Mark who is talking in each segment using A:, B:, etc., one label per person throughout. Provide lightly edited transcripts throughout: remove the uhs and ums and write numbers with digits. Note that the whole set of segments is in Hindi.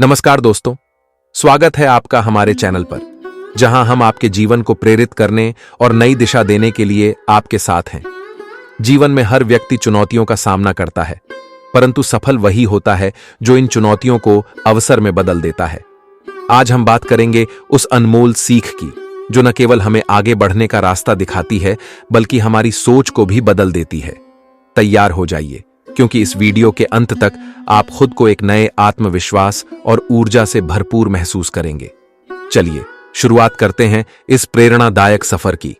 A: नमस्कार दोस्तों, स्वागत है आपका हमारे चैनल पर, जहां हम आपके जीवन को प्रेरित करने और नई दिशा देने के लिए आपके साथ हैं। जीवन में हर व्यक्ति चुनौतियों का सामना करता है, परंतु सफल वही होता है जो इन चुनौतियों को अवसर में बदल देता है। आज हम बात करेंगे उस अनमोल सीख की, जो न केवल हमें आगे बढ़ने का रास्ता दिखाती है, बल्कि हमारी सोच को भी बदल देती है। तैयार हो जाइए, क्योंकि इस वीडियो के अंत तक आप खुद को एक नए आत्मविश्वास और ऊर्जा से भरपूर महसूस करेंगे। चलिए शुरुआत करते हैं इस प्रेरणादायक सफर की।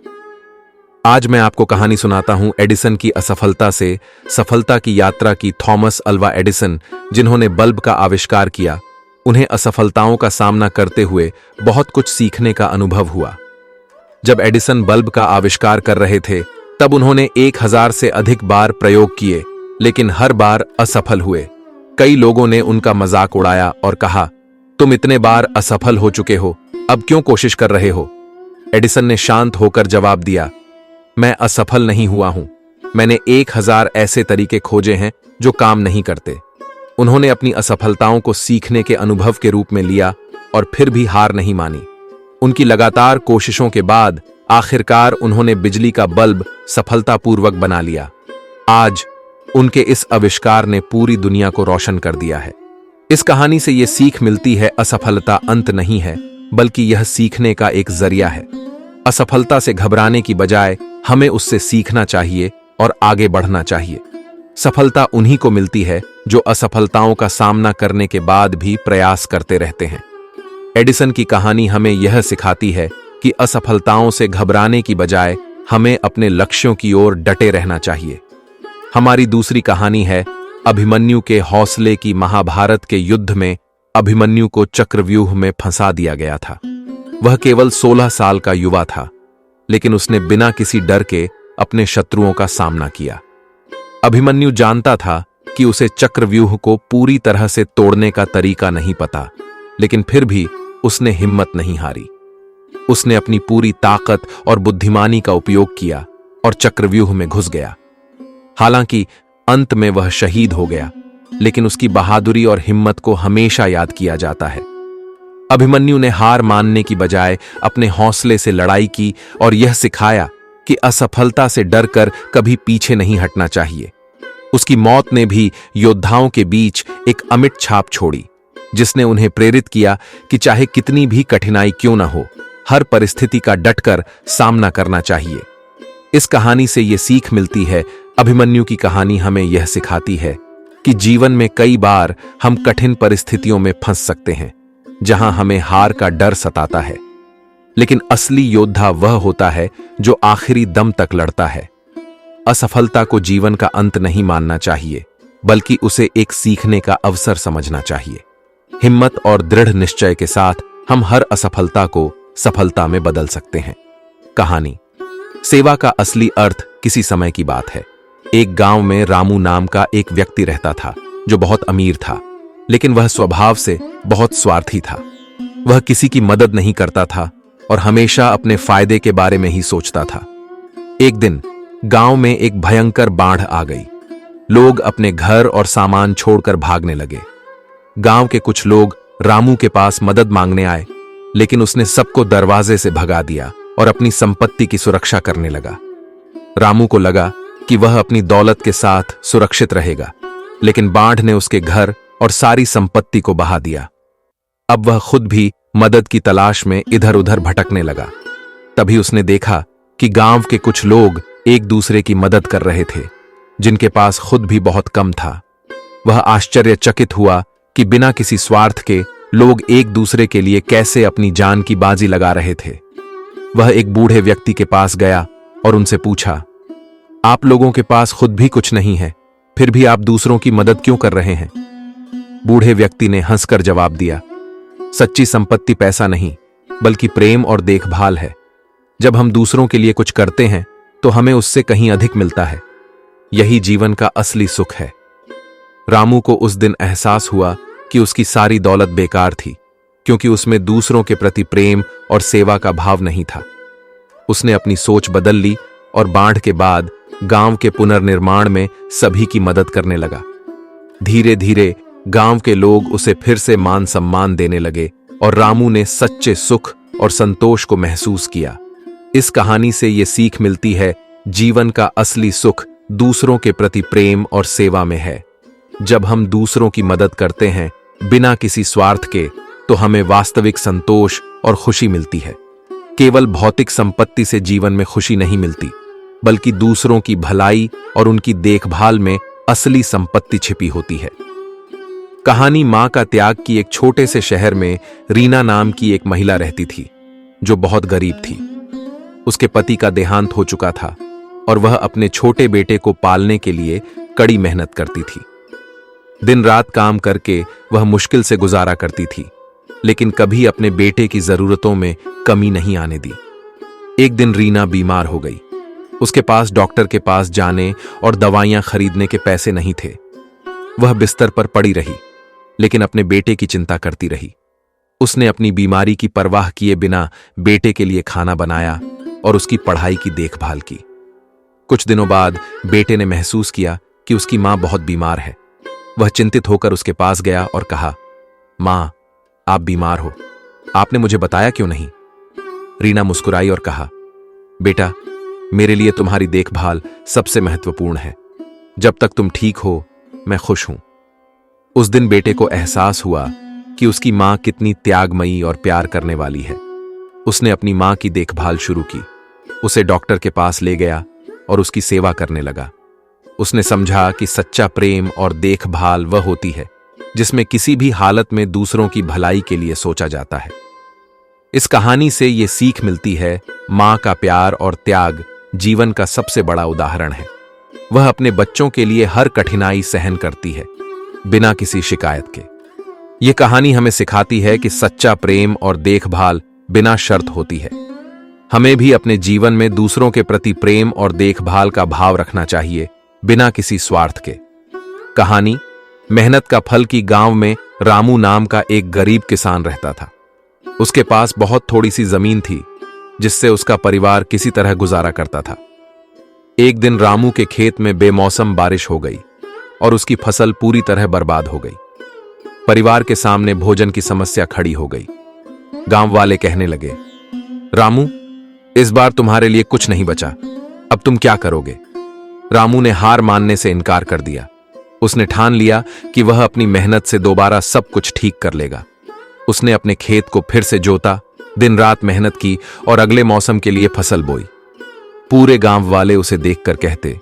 A: आज मैं आपको कहानी सुनाता हूं एडिसन की असफलता से सफलता की यात्रा की। थॉमस अल्वा एडिसन, जिन्होंने बल्ब का आविष्कार किया, उन्हें असफलताओं का सामना करते हुए बहुत कुछ सीखने का अनुभव हुआ। जब एडिसन बल्ब का आविष्कार कर रहे थे, तब उन्होंने 1000 से अधिक बार प्रयोग किए, लेकिन हर बार असफल हुए। कई लोगों ने उनका मजाक उड़ाया और कहा, तुम इतने बार असफल हो चुके हो, अब क्यों कोशिश कर रहे हो? एडिसन ने शांत होकर जवाब दिया, मैं असफल नहीं हुआ हूं, मैंने 1000 ऐसे तरीके खोजे हैं जो काम नहीं करते। उन्होंने अपनी असफलताओं को सीखने के अनुभव के रूप में लिया और फिर भी हार नहीं मानी। उनकी लगातार कोशिशों के बाद आखिरकार उन्होंने बिजली का बल्ब सफलतापूर्वक बना लिया। आज उनके इस आविष्कार ने पूरी दुनिया को रोशन कर दिया है। इस कहानी से यह सीख मिलती है, असफलता अंत नहीं है, बल्कि यह सीखने का एक जरिया है। असफलता से घबराने की बजाय हमें उससे सीखना चाहिए और आगे बढ़ना चाहिए। सफलता उन्हीं को मिलती है जो असफलताओं का सामना करने के बाद भी प्रयास करते रहते हैं। एडिसन की कहानी हमें यह सिखाती है कि असफलताओं से घबराने की बजाय हमें अपने लक्ष्यों की ओर डटे रहना चाहिए। हमारी दूसरी कहानी है अभिमन्यु के हौसले की। महाभारत के युद्ध में अभिमन्यु को चक्रव्यूह में फंसा दिया गया था। वह केवल 16 साल का युवा था, लेकिन उसने बिना किसी डर के अपने शत्रुओं का सामना किया। अभिमन्यु जानता था कि उसे चक्रव्यूह को पूरी तरह से तोड़ने का तरीका नहीं पता, लेकिन फिर भी उसने हिम्मत नहीं हारी। उसने अपनी पूरी ताकत और बुद्धिमानी का उपयोग किया और चक्रव्यूह में घुस गया। हालांकि अंत में वह शहीद हो गया, लेकिन उसकी बहादुरी और हिम्मत को हमेशा याद किया जाता है। अभिमन्यु ने हार मानने की बजाय अपने हौसले से लड़ाई की और यह सिखाया कि असफलता से डरकर कभी पीछे नहीं हटना चाहिए। उसकी मौत ने भी योद्धाओं के बीच एक अमिट छाप छोड़ी, जिसने उन्हें प्रेरित किया कि चाहे कितनी भी कठिनाई क्यों न हो, हर परिस्थिति का डटकर सामना करना चाहिए। इस कहानी से यह सीख मिलती है, अभिमन्यु की कहानी हमें यह सिखाती है कि जीवन में कई बार हम कठिन परिस्थितियों में फंस सकते हैं, जहां हमें हार का डर सताता है, लेकिन असली योद्धा वह होता है जो आखिरी दम तक लड़ता है। असफलता को जीवन का अंत नहीं मानना चाहिए, बल्कि उसे एक सीखने का अवसर समझना चाहिए। हिम्मत और दृढ़ निश्चय के साथ हम हर असफलता को सफलता में बदल सकते हैं। कहानी। सेवा का असली अर्थ किसी समय की बात है। एक गांव में रामू नाम का एक व्यक्ति रहता था, जो बहुत अमीर था, लेकिन वह स्वभाव से बहुत स्वार्थी था। वह किसी की मदद नहीं करता था और हमेशा अपने फायदे के बारे में ही सोचता था। एक दिन गांव में एक भयंकर बाढ़ आ गई। लोग अपने घर और सामान छोड़कर भागने लगे। गांव के कुछ लोग रामू के पास मदद मांगने आए, लेकिन उसने सबको दरवाजे से भगा दिया और अपनी संपत्ति की सुरक्षा करने लगा। रामू को लगा कि वह अपनी दौलत के साथ सुरक्षित रहेगा, लेकिन बाढ़ ने उसके घर और सारी संपत्ति को बहा दिया। अब वह खुद भी मदद की तलाश में इधर उधर भटकने लगा। तभी उसने देखा कि गांव के कुछ लोग एक दूसरे की मदद कर रहे थे, जिनके पास खुद भी बहुत कम था। वह आश्चर्यचकित हुआ कि बिना किसी स्वार्थ के लोग एक दूसरे के लिए कैसे अपनी जान की बाजी लगा रहे थे। वह एक बूढ़े व्यक्ति के पास गया और उनसे पूछा, आप लोगों के पास खुद भी कुछ नहीं है, फिर भी आप दूसरों की मदद क्यों कर रहे हैं? बूढ़े व्यक्ति ने हंसकर जवाब दिया, सच्ची संपत्ति पैसा नहीं, बल्कि प्रेम और देखभाल है। जब हम दूसरों के लिए कुछ करते हैं, तो हमें उससे कहीं अधिक मिलता है। यही जीवन का असली सुख है। रामू को उस दिन एहसास हुआ कि उसकी सारी दौलत बेकार थी, क्योंकि उसमें दूसरों के प्रति प्रेम और सेवा का भाव नहीं था। उसने अपनी सोच बदल ली और बाढ़ के बाद गांव के पुनर्निर्माण में सभी की मदद करने लगा। धीरे धीरे गांव के लोग उसे फिर से मान सम्मान देने लगे और रामू ने सच्चे सुख और संतोष को महसूस किया। इस कहानी से ये सीख मिलती है, जीवन का असली सुख दूसरों के प्रति प्रेम और सेवा में है। जब हम दूसरों की मदद करते हैं बिना किसी स्वार्थ के, तो हमें वास्तविक संतोष और खुशी मिलती है। केवल भौतिक संपत्ति से जीवन में खुशी नहीं मिलती, बल्कि दूसरों की भलाई और उनकी देखभाल में असली संपत्ति छिपी होती है। कहानी मां का त्याग की एक छोटे से शहर में रीना नाम की एक महिला रहती थी, जो बहुत गरीब थी। उसके पति का देहांत हो चुका था और वह अपने छोटे बेटे को पालने के लिए कड़ी मेहनत करती थी। दिन रात काम करके वह मुश्किल से गुजारा करती थी, लेकिन कभी अपने बेटे की जरूरतों में कमी नहीं आने दी। एक दिन रीना बीमार हो गई। उसके पास डॉक्टर के पास जाने और दवाइयां खरीदने के पैसे नहीं थे। वह बिस्तर पर पड़ी रही, लेकिन अपने बेटे की चिंता करती रही। उसने अपनी बीमारी की परवाह किए बिना बेटे के लिए खाना बनाया और उसकी पढ़ाई की देखभाल की। कुछ दिनों बाद बेटे ने महसूस किया कि उसकी मां बहुत बीमार है। वह चिंतित होकर उसके पास गया और कहा, मां, आप बीमार हो, आपने मुझे बताया क्यों नहीं? रीना मुस्कुराई और कहा, बेटा, मेरे लिए तुम्हारी देखभाल सबसे महत्वपूर्ण है। जब तक तुम ठीक हो, मैं खुश हूं। उस दिन बेटे को एहसास हुआ कि उसकी मां कितनी त्यागमयी और प्यार करने वाली है। उसने अपनी मां की देखभाल शुरू की, उसे डॉक्टर के पास ले गया और उसकी सेवा करने लगा। उसने समझा कि सच्चा प्रेम और देखभाल वह होती है जिसमें किसी भी हालत में दूसरों की भलाई के लिए सोचा जाता है। इस कहानी से ये सीख मिलती है, मां का प्यार और त्याग जीवन का सबसे बड़ा उदाहरण है। वह अपने बच्चों के लिए हर कठिनाई सहन करती है, बिना किसी शिकायत के। यह कहानी हमें सिखाती है कि सच्चा प्रेम और देखभाल बिना शर्त होती है। हमें भी अपने जीवन में दूसरों के प्रति प्रेम और देखभाल का भाव रखना चाहिए, बिना किसी स्वार्थ के। कहानी मेहनत का फल की गांव में रामू नाम का एक गरीब किसान रहता था। उसके पास बहुत थोड़ी सी जमीन थी, जिससे उसका परिवार किसी तरह गुजारा करता था। एक दिन रामू के खेत में बेमौसम बारिश हो गई और उसकी फसल पूरी तरह बर्बाद हो गई। परिवार के सामने भोजन की समस्या खड़ी हो गई। गांव वाले कहने लगे, रामू, इस बार तुम्हारे लिए कुछ नहीं बचा, अब तुम क्या करोगे? रामू ने हार मानने से इनकार कर दिया। उसने ठान लिया कि वह अपनी मेहनत से दोबारा सब कुछ ठीक कर लेगा। उसने अपने खेत को फिर से जोता, दिन रात मेहनत की और अगले मौसम के लिए फसल बोई। पूरे गांव वाले उसे देखकर कहते,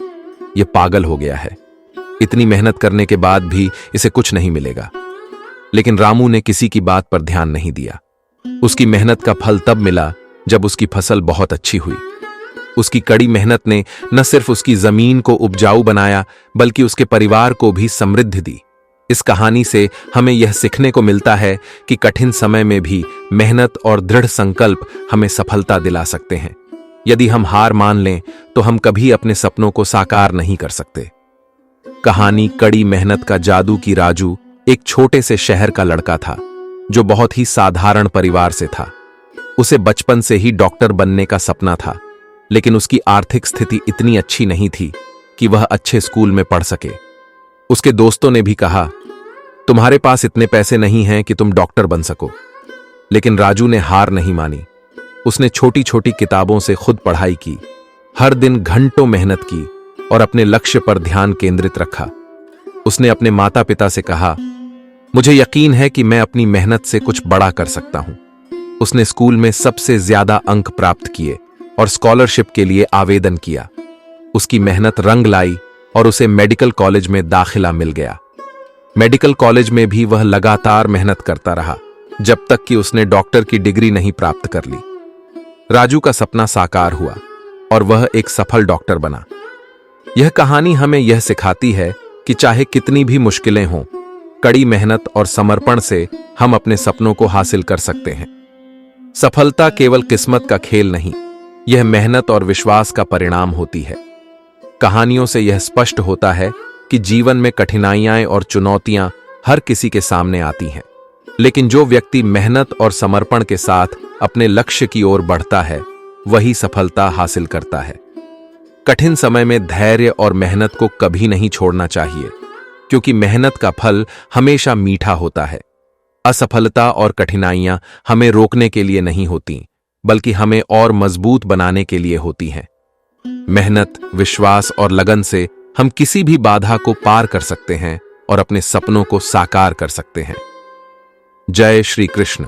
A: यह पागल हो गया है, इतनी मेहनत करने के बाद भी इसे कुछ नहीं मिलेगा। लेकिन रामू ने किसी की बात पर ध्यान नहीं दिया। उसकी मेहनत का फल तब मिला जब उसकी फसल बहुत अच्छी हुई। उसकी कड़ी मेहनत ने न सिर्फ उसकी जमीन को उपजाऊ बनाया, बल्कि उसके परिवार को भी समृद्धि दी। इस कहानी से हमें यह सीखने को मिलता है कि कठिन समय में भी मेहनत और दृढ़ संकल्प हमें सफलता दिला सकते हैं। यदि हम हार मान लें तो हम कभी अपने सपनों को साकार नहीं कर सकते। कहानी कड़ी मेहनत का जादू की राजू एक छोटे से शहर का लड़का था, जो बहुत ही साधारण परिवार से था। उसे बचपन से ही डॉक्टर बनने का सपना था, लेकिन उसकी आर्थिक स्थिति इतनी अच्छी नहीं थी कि वह अच्छे स्कूल में पढ़ सके। उसके दोस्तों ने भी कहा, तुम्हारे पास इतने पैसे नहीं हैं कि तुम डॉक्टर बन सको। लेकिन राजू ने हार नहीं मानी। उसने छोटी छोटी किताबों से खुद पढ़ाई की, हर दिन घंटों मेहनत की और अपने लक्ष्य पर ध्यान केंद्रित रखा। उसने अपने माता पिता से कहा, मुझे यकीन है कि मैं अपनी मेहनत से कुछ बड़ा कर सकता हूं। उसने स्कूल में सबसे ज्यादा अंक प्राप्त किए और स्कॉलरशिप के लिए आवेदन किया। उसकी मेहनत रंग लाई और उसे मेडिकल कॉलेज में दाखिला मिल गया। मेडिकल कॉलेज में भी वह लगातार मेहनत करता रहा, जब तक कि उसने डॉक्टर की डिग्री नहीं प्राप्त कर ली। राजू का सपना साकार हुआ और वह एक सफल डॉक्टर बना। यह कहानी हमें यह सिखाती है कि चाहे कितनी भी मुश्किलें हों, कड़ी मेहनत और समर्पण से हम अपने सपनों को हासिल कर सकते हैं। सफलता केवल किस्मत का खेल नहीं, यह मेहनत और विश्वास का परिणाम होती है। कहानियों से यह स्पष्ट होता है कि जीवन में कठिनाइयां और चुनौतियां हर किसी के सामने आती हैं, लेकिन जो व्यक्ति मेहनत और समर्पण के साथ अपने लक्ष्य की ओर बढ़ता है, वही सफलता हासिल करता है। कठिन समय में धैर्य और मेहनत को कभी नहीं छोड़ना चाहिए। क्योंकि मेहनत का फल हमेशा मीठा होता है। असफलता और कठिनाइयां हमें रोकने के लिए नहीं होती, बल्कि हमें और मजबूत बनाने के लिए होती हैं। मेहनत, विश्वास और लगन से हम किसी भी बाधा को पार कर सकते हैं और अपने सपनों को साकार कर सकते हैं। जय श्री कृष्ण।